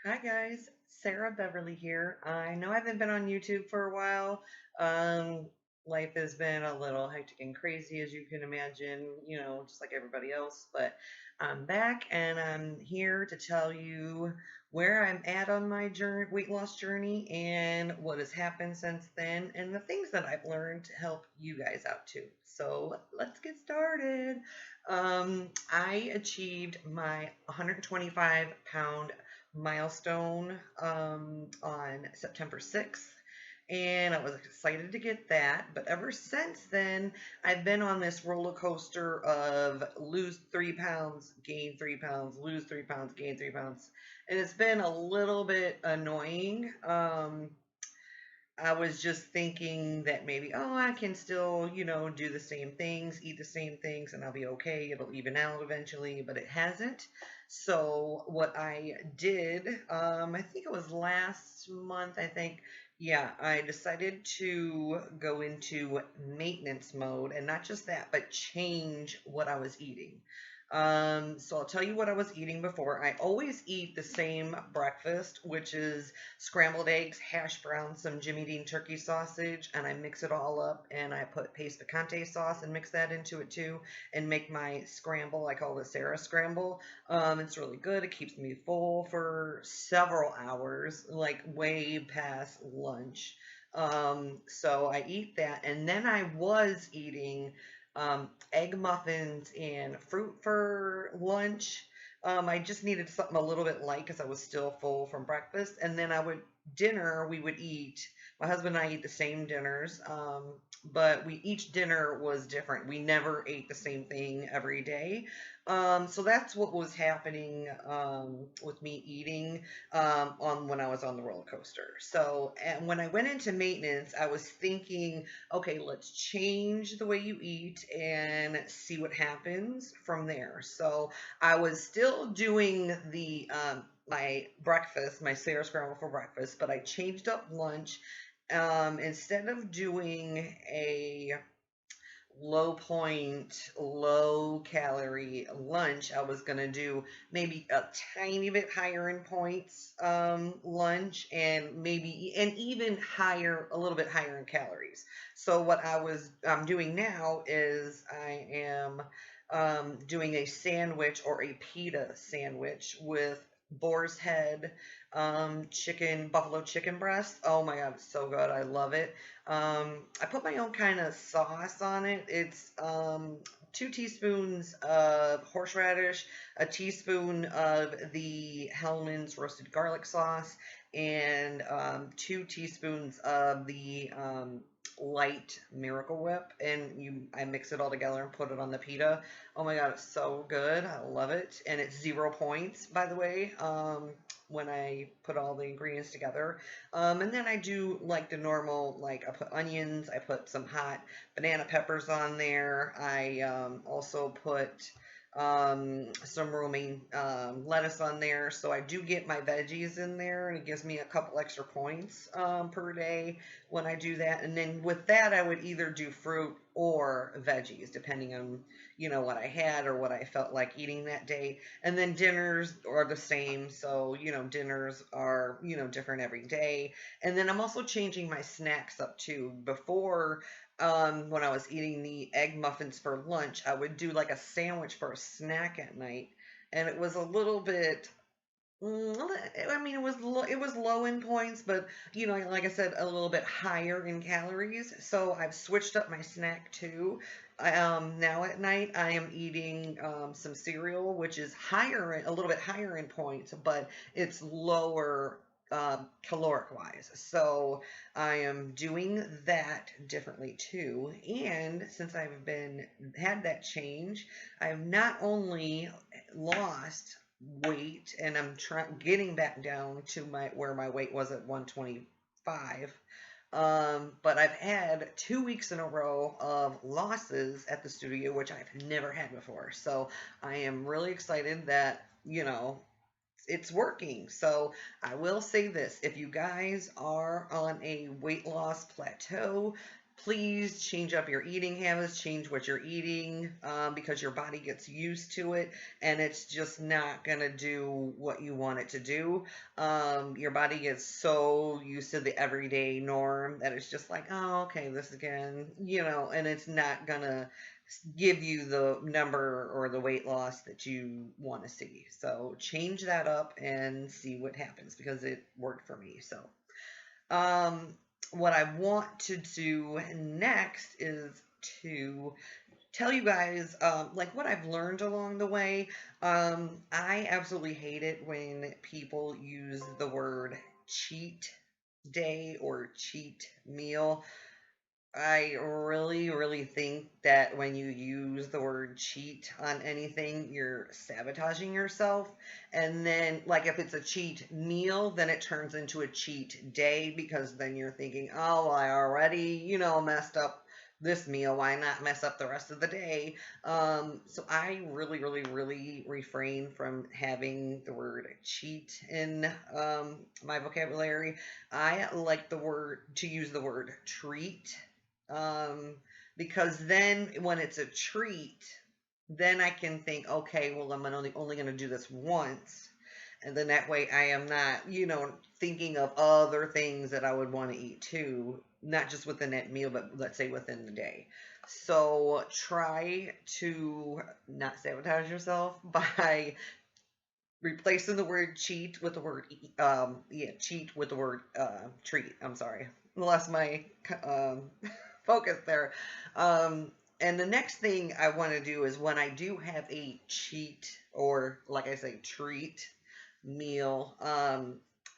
Hi guys, Sarah Beverly here. I know I haven't been on YouTube for a while. Um, Life has been a little hectic and crazy, as you can imagine, just like everybody else. But I'm back and I'm here to tell you where I'm at on my journey, weight loss journey, and what has happened since then, and the things that I've learned to help you guys out too. So let's get started. I achieved my 125-pound milestone on September 6th. And I was excited to get that. But ever since then, I've been on this roller coaster of lose 3 pounds, gain 3 pounds, lose 3 pounds, gain 3 pounds. And it's been a little bit annoying. I was just thinking that maybe, oh, I can still, do the same things, eat the same things, and I'll be okay. It'll even out eventually, but it hasn't. So what I did, I think it was last month, I think, yeah, I decided to go into maintenance mode, and not just that, but change what I was eating. So I'll tell you what I was eating before. I always eat the same breakfast, which is scrambled eggs, hash browns, some Jimmy Dean turkey sausage, and I mix it all up and I put paste picante sauce and mix that into it too and make my scramble. I call it Sarah scramble. It's really good. It keeps me full for several hours, like way past lunch. So I eat that, and then I was eating egg muffins and fruit for lunch. I just needed something a little bit light because I was still full from breakfast. And then dinner, we would eat, my husband and I eat the same dinners, but each dinner was different. We never ate the same thing every day. So that's what was happening with me eating on when I was on the roller coaster. So and when I went into maintenance, I was thinking, okay, let's change the way you eat and see what happens from there. So I was still doing the my breakfast, my Sarah scramble for breakfast, but I changed up lunch. Instead of doing a low point, low calorie lunch, I was gonna do maybe a tiny bit higher in points lunch, and maybe and even higher, a little bit higher in calories. So what I'm doing now is I am doing a sandwich or a pita sandwich with boar's head, chicken, buffalo chicken breast. Oh my God, it's so good. I love it. I put my own kind of sauce on it. It's 2 teaspoons of horseradish, a teaspoon of the Hellman's roasted garlic sauce, and 2 teaspoons of the light Miracle Whip, and I mix it all together and put it on the pita. Oh my God, it's so good. I love it, and it's 0 points, by the way. When I put all the ingredients together. And then I do like the normal, like I put onions, I put some hot banana peppers on there. I also put some romaine lettuce on there. So I do get my veggies in there, and it gives me a couple extra points per day when I do that. And then with that, I would either do fruit or veggies, depending on, what I had or what I felt like eating that day. And then dinners are the same. So, dinners are, different every day. And then I'm also changing my snacks up too. Before, when I was eating the egg muffins for lunch, I would do like a sandwich for a snack at night. And it was a little bit I mean, it was low in points, but like I said, a little bit higher in calories. So I've switched up my snack too. Now at night I am eating some cereal, which is a little bit higher in points, but it's lower caloric wise. So I am doing that differently too. And since had that change, I've not only lost weight, and I'm getting back down to my where my weight was at 125. But I've had 2 weeks in a row of losses at the studio, which I've never had before. So I am really excited that, it's working. So I will say this, if you guys are on a weight loss plateau, please change up your eating habits, change what you're eating, because your body gets used to it and it's just not going to do what you want it to do. Your body gets so used to the everyday norm that it's just like, oh, okay, this again, and it's not going to give you the number or the weight loss that you want to see. So change that up and see what happens because it worked for me. So, um, what I want to do next is to tell you guys like what I've learned along the way. I absolutely hate it when people use the word cheat day or cheat meal. I really, really think that when you use the word cheat on anything, you're sabotaging yourself. And then, like, if it's a cheat meal, then it turns into a cheat day because then you're thinking, oh, well, I already, messed up this meal. Why not mess up the rest of the day? So I really, really, really refrain from having the word cheat in my vocabulary. I like to use the word treat, um, because then when it's a treat, then I can think, okay, well, I'm only going to do this once. And then that way I am not, thinking of other things that I would want to eat too, not just within that meal, but let's say within the day. So try to not sabotage yourself by replacing the word cheat with the word cheat with the word treat. I'm sorry, lost my um, focus there. And the next thing I want to do is when I do have a cheat or, like I say, treat meal,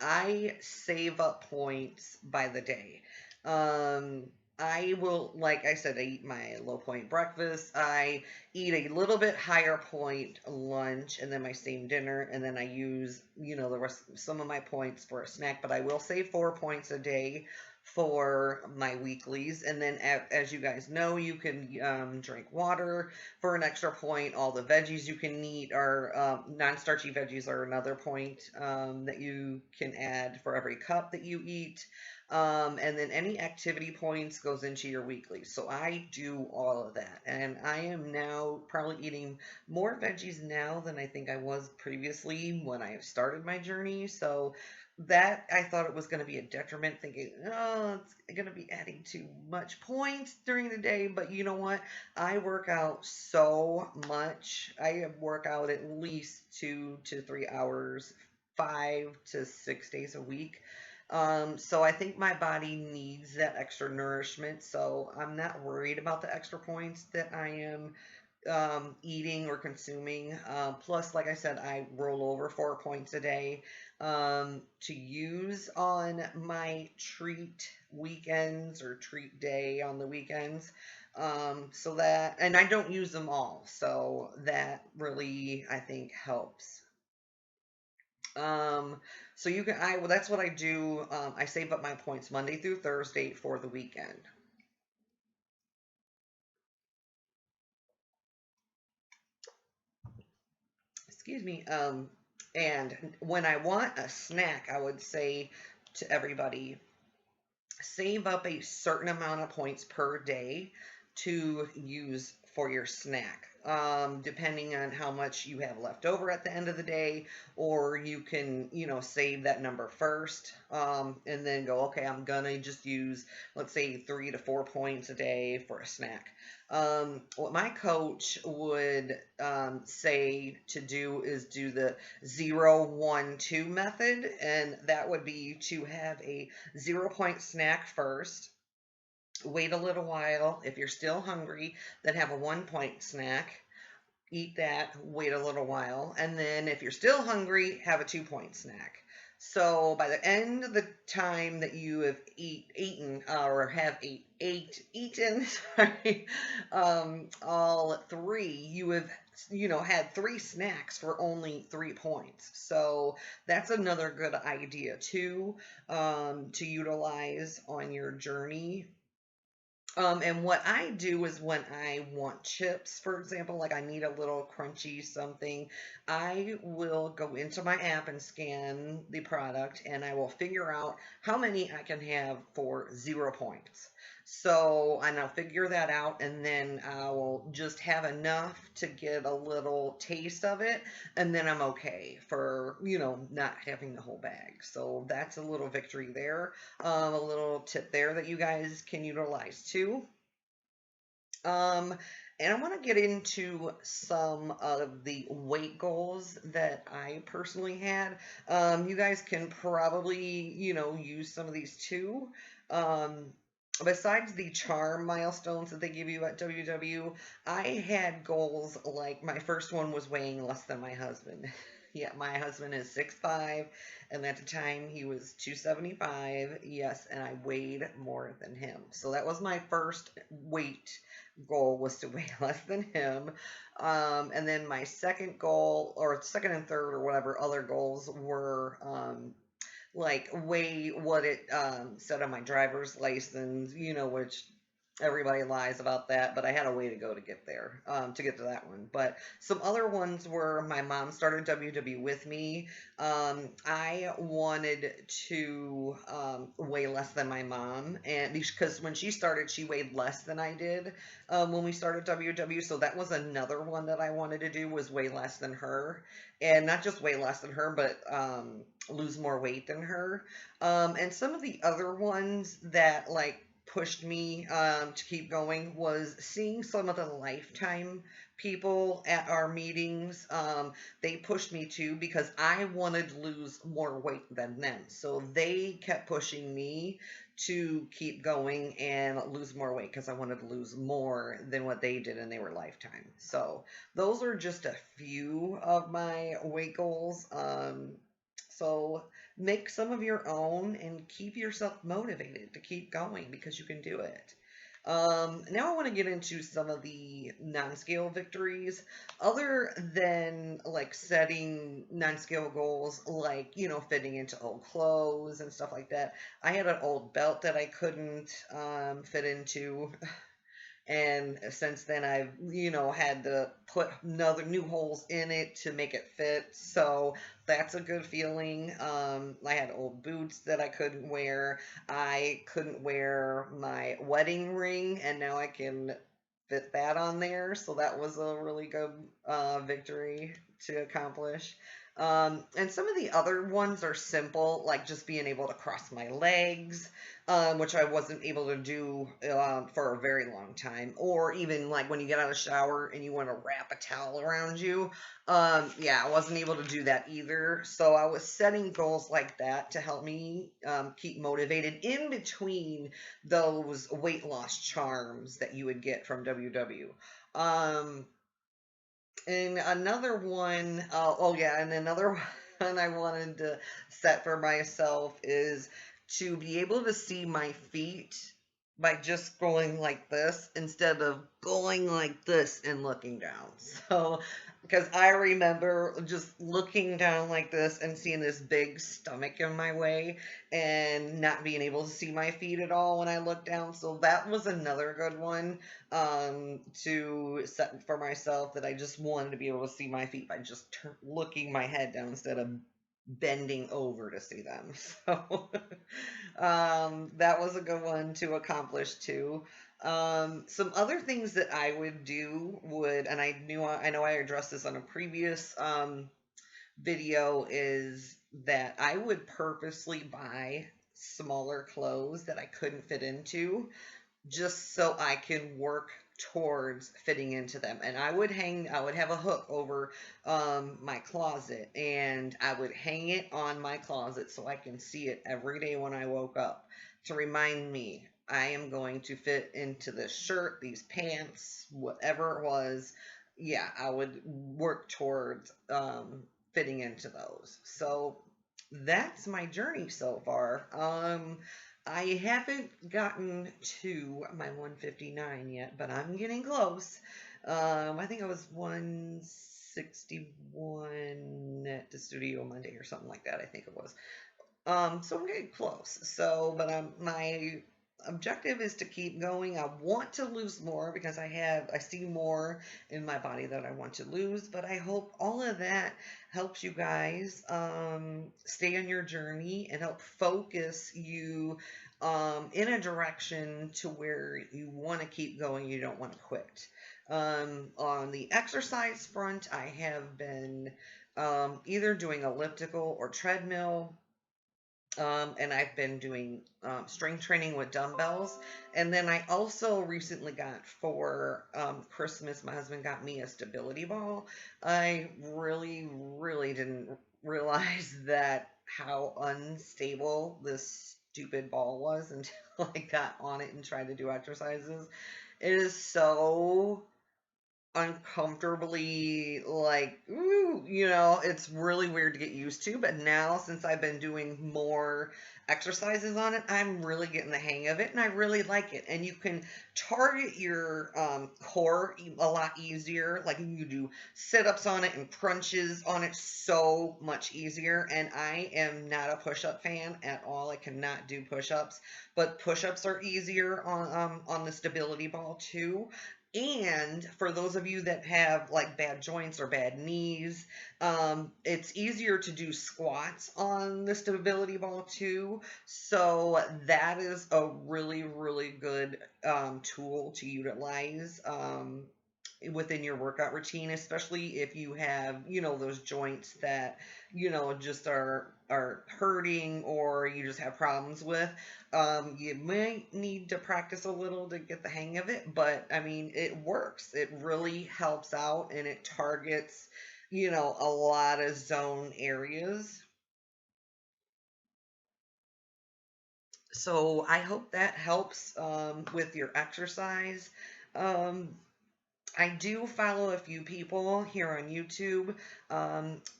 I save up points by the day. Um, I will, like I said, I eat my low point breakfast. I eat a little bit higher point lunch and then my same dinner. And then I use, the rest, some of my points for a snack. But I will save 4 points a day for my weeklies. And then, as you guys know, you can drink water for an extra point. All the veggies you can eat are non-starchy veggies are another point that you can add for every cup that you eat. And then any activity points goes into your weekly. So I do all of that. And I am now probably eating more veggies now than I think I was previously when I started my journey. So that I thought it was going to be a detriment, thinking, oh, it's going to be adding too much points during the day. But you know what? I work out so much. I work out at least 2 to 3 hours, 5 to 6 days a week. So I think my body needs that extra nourishment. So I'm not worried about the extra points that I am eating or consuming. Plus, like I said, I roll over 4 points a day to use on my treat weekends or treat day on the weekends. So that, and I don't use them all. So that really, I think, helps. Um, so well, that's what I do. I save up my points Monday through Thursday for the weekend. Excuse me. And when I want a snack, I would say to everybody, save up a certain amount of points per day to use for your snack. Depending on how much you have left over at the end of the day, or you can, save that number first, and then go, okay, I'm gonna just use, let's say, 3 to 4 points a day for a snack. What my coach would say to do is do the 0, 1, 2 method, and that would be to have a 0 point snack first, wait a little while. If you're still hungry, then have a 1 point snack, eat that, wait a little while, and then if you're still hungry, have a 2 point snack. So by the end of the time that you have eaten or have eaten, sorry, all three, you have had 3 snacks for only 3 points. So that's another good idea too, to utilize on your journey. And what I do is when I want chips, for example, like I need a little crunchy something, I will go into my app and scan the product and I will figure out how many I can have for 0 points. And I'll figure that out, and then I'll just have enough to get a little taste of it, and then I'm okay for, not having the whole bag. So that's a little victory there. A little tip there that you guys can utilize too. Um, and I want to get into some of the weight goals that I personally had. You guys can probably, use some of these too. Um, Besides the charm milestones that they give you at WW, I had goals like my first one was weighing less than my husband. Yeah, my husband is 6'5", and at the time he was 275. Yes, and I weighed more than him. So that was my first weight goal, was to weigh less than him. And then my second goal, or second and third, or whatever other goals were, like weigh what it said on my driver's license, which everybody lies about that, but I had a way to go to get there, to get to that one. But some other ones were my mom started WW with me. I wanted to weigh less than my mom, and because when she started, she weighed less than I did when we started WW. So that was another one that I wanted to do, was weigh less than her, and not just weigh less than her, but lose more weight than her. And some of the other ones that like pushed me to keep going was seeing some of the Lifetime people at our meetings. They pushed me too because I wanted to lose more weight than them. So they kept pushing me to keep going and lose more weight because I wanted to lose more than what they did, and they were Lifetime. So those are just a few of my weight goals. So make some of your own and keep yourself motivated to keep going because you can do it. Now I want to get into some of the non-scale victories, other than like setting non-scale goals, like, fitting into old clothes and stuff like that. I had an old belt that I couldn't fit into. And since then, I've, had to put another new holes in it to make it fit. So that's a good feeling. I had old boots that I couldn't wear. I couldn't wear my wedding ring, and now I can fit that on there. So that was a really good victory to accomplish. And some of the other ones are simple, like just being able to cross my legs, which I wasn't able to do for a very long time. Or even like when you get out of the shower and you want to wrap a towel around you. Yeah, I wasn't able to do that either. So I was setting goals like that to help me keep motivated in between those weight loss charms that you would get from WW. Um, and another one, oh yeah, and another one I wanted to set for myself is to be able to see my feet by just going like this instead of going like this and looking down. So, because I remember just looking down like this and seeing this big stomach in my way and not being able to see my feet at all when I looked down. So that was another good one to set for myself, that I just wanted to be able to see my feet by just looking my head down instead of bending over to see them. So that was a good one to accomplish too. Some other things that I would do would, and I know I addressed this on a previous video, is that I would purposely buy smaller clothes that I couldn't fit into just so I can work towards fitting into them. And I would have a hook over my closet, and I would hang it on my closet so I can see it every day when I woke up to remind me I am going to fit into this shirt, these pants, whatever it was. Yeah, I would work towards fitting into those. So that's my journey so far. I haven't gotten to my 159 yet, but I'm getting close. I think I was 161 at the studio Monday or something like that. I think it was. So I'm getting close. So, but my objective is to keep going. I want to lose more because I see more in my body that I want to lose, but I hope all of that helps you guys stay on your journey and help focus you in a direction to where you want to keep going, you don't want to quit. On the exercise front, I have been either doing elliptical or treadmill, and I've been doing strength training with dumbbells. And then I also recently got for Christmas, my husband got me a stability ball. I really, really didn't realize that how unstable this stupid ball was until I got on it and tried to do exercises. It is so uncomfortably like, ooh, it's really weird to get used to. But now, since I've been doing more exercises on it, I'm really getting the hang of it and I really like it. And you can target your core a lot easier. Like you do sit ups on it and crunches on it so much easier. And I am not a push up fan at all. I cannot do push ups, but push ups are easier on the stability ball too. And for those of you that have like bad joints or bad knees, it's easier to do squats on the stability ball too. So that is a really, really good tool to utilize within your workout routine, especially if you have, those joints that, just are hurting or you just have problems with. You might need to practice a little to get the hang of it, but I mean, it works. It really helps out and it targets, a lot of zone areas. So I hope that helps with your exercise. Um, I do follow a few people here on YouTube.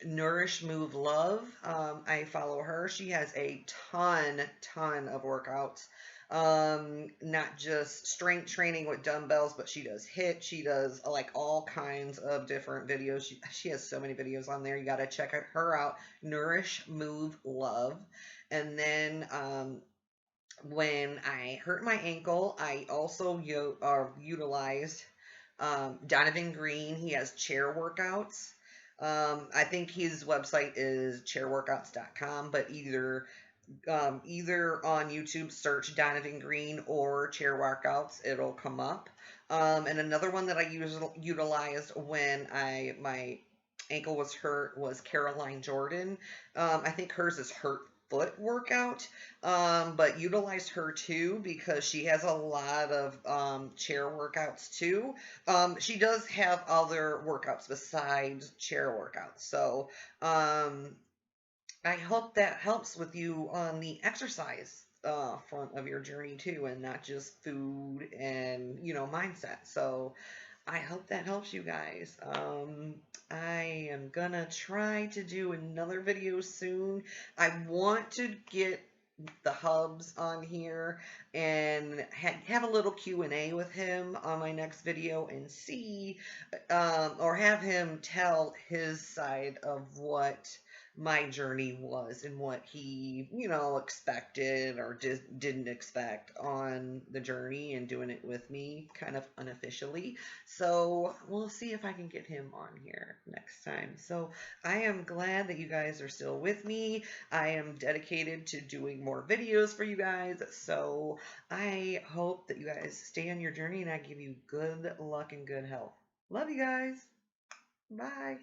Nourish Move Love. I follow her. She has a ton of workouts. Not just strength training with dumbbells, but she does HIIT. She does like all kinds of different videos. She has so many videos on there. You got to check her out. Nourish Move Love. And then when I hurt my ankle, I also utilized Donovan Green. He has chair workouts. I think his website is chairworkouts.com, but either on YouTube search Donovan Green or chair workouts, it'll come up. And another one that I utilized when my ankle was hurt was Caroline Jordan. I think hers is Hurt Foot Workout, but utilize her too because she has a lot of chair workouts too. She does have other workouts besides chair workouts. So I hope that helps with you on the exercise front of your journey too, and not just food and mindset. So I hope that helps you guys. I am gonna try to do another video soon. I want to get the hubs on here and have a little Q&A with him on my next video and see or have him tell his side of what my journey was and what he, expected or didn't expect on the journey and doing it with me kind of unofficially. So we'll see if I can get him on here next time. So I am glad that you guys are still with me. I am dedicated to doing more videos for you guys. So I hope that you guys stay on your journey and I give you good luck and good health. Love you guys. Bye.